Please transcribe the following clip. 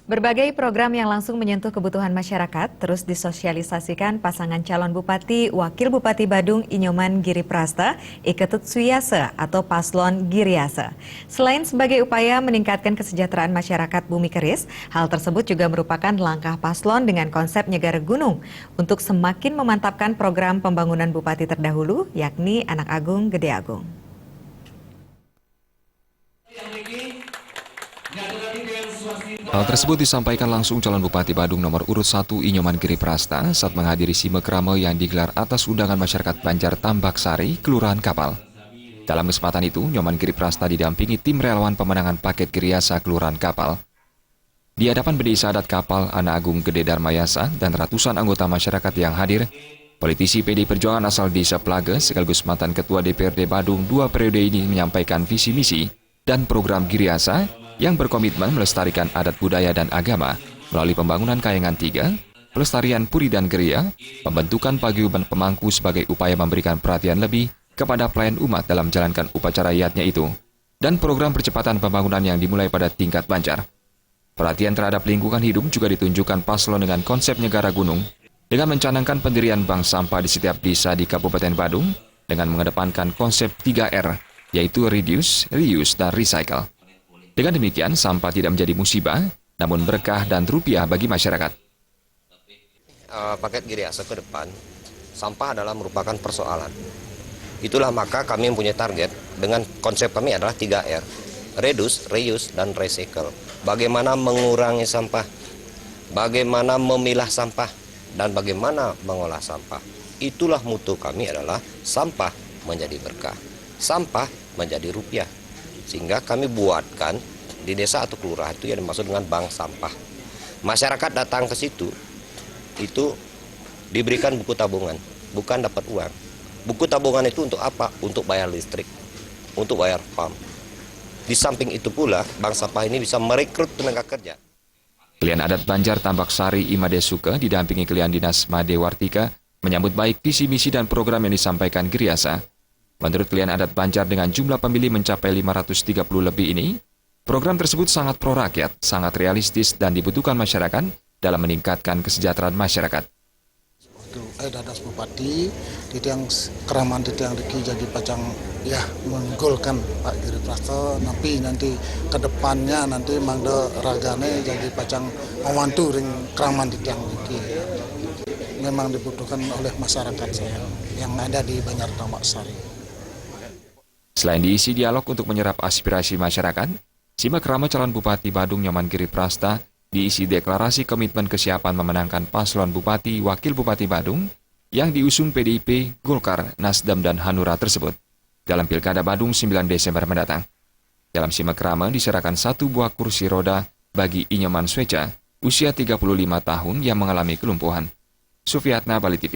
Berbagai program yang langsung menyentuh kebutuhan masyarakat terus disosialisasikan pasangan calon Bupati Wakil Bupati Badung Inyoman Giri Prasta, Iketut Suyase atau Paslon Giriase. Selain sebagai upaya meningkatkan kesejahteraan masyarakat Bumi Keris, hal tersebut juga merupakan langkah paslon dengan konsep Nyegara Gunung untuk semakin memantapkan program pembangunan bupati terdahulu, yakni Anak Agung Gede Agung. Hal tersebut disampaikan langsung calon Bupati Badung nomor urut 1 Inyoman Giri Prasta saat menghadiri simekrame yang digelar atas undangan masyarakat Banjar Tambak Sari, Kelurahan Kapal. Dalam kesempatan itu, Inyoman Giri Prasta didampingi tim relawan pemenangan paket Giriasa Kelurahan Kapal. Di hadapan Bedesa Adat Kapal, Anak Agung Gede Darmayasa, dan ratusan anggota masyarakat yang hadir, politisi PD Perjuangan asal Desa Plage sekaligus mantan Ketua DPRD Badung 2 periode ini menyampaikan visi misi dan program Giriasa yang berkomitmen melestarikan adat budaya dan agama melalui pembangunan Kayangan 3, pelestarian Puri dan Geria, pembentukan paguyuban pemangku sebagai upaya memberikan perhatian lebih kepada pelayan umat dalam menjalankan upacara iatnya itu, dan program percepatan pembangunan yang dimulai pada tingkat Banjar. Perhatian terhadap lingkungan hidup juga ditunjukkan paslon dengan konsep Nyegara Gunung, dengan mencanangkan pendirian bank sampah di setiap desa di Kabupaten Badung, dengan mengedepankan konsep 3R, yaitu Reduce, Reuse, dan Recycle. Dengan demikian, sampah tidak menjadi musibah, namun berkah dan rupiah bagi masyarakat. Paket Giriasa ke depan, sampah adalah merupakan persoalan. Itulah maka kami mempunyai target dengan konsep kami adalah 3R, Reduce, Reuse, dan Recycle. Bagaimana mengurangi sampah, bagaimana memilah sampah, dan bagaimana mengolah sampah. Itulah mutu kami adalah sampah menjadi berkah, sampah menjadi rupiah. Sehingga kami buatkan di desa atau kelurahan itu yang dimaksud dengan bank sampah. Masyarakat datang ke situ, itu diberikan buku tabungan, bukan dapat uang. Buku tabungan itu untuk apa? Untuk bayar listrik, untuk bayar PAM. Di samping itu pula, bank sampah ini bisa merekrut tenaga kerja. Klien adat Banjar Tambak Sari Imade Suke didampingi klien dinas Made Wartika menyambut baik visi misi dan program yang disampaikan Giriasa. Menurut klien adat Banjar dengan jumlah pemilih mencapai 530 lebih ini, program tersebut sangat pro-rakyat, sangat realistis dan dibutuhkan masyarakat dalam meningkatkan kesejahteraan masyarakat. Dadas Bupati, di tiang keraman di tiang Riki jadi pacang ya menggolkan Pak Giri Prasta, nanti ke depannya nanti mangda ragane jadi pacang mewantu ring keraman di tiang Riki. Memang dibutuhkan oleh masyarakat saya yang ada di Banjar Tambak Sari. Selain diisi dialog untuk menyerap aspirasi masyarakat, simekrame calon Bupati Badung Inyoman Giri Prasta diisi deklarasi komitmen kesiapan memenangkan paslon Bupati Wakil Bupati Badung yang diusung PDIP, Golkar, Nasdem, dan Hanura tersebut dalam Pilkada Badung 9 Desember mendatang. Dalam simekrame diserahkan 1 buah kursi roda bagi Inyoman Sweca, usia 35 tahun yang mengalami kelumpuhan. Sufiatna, Bali TV.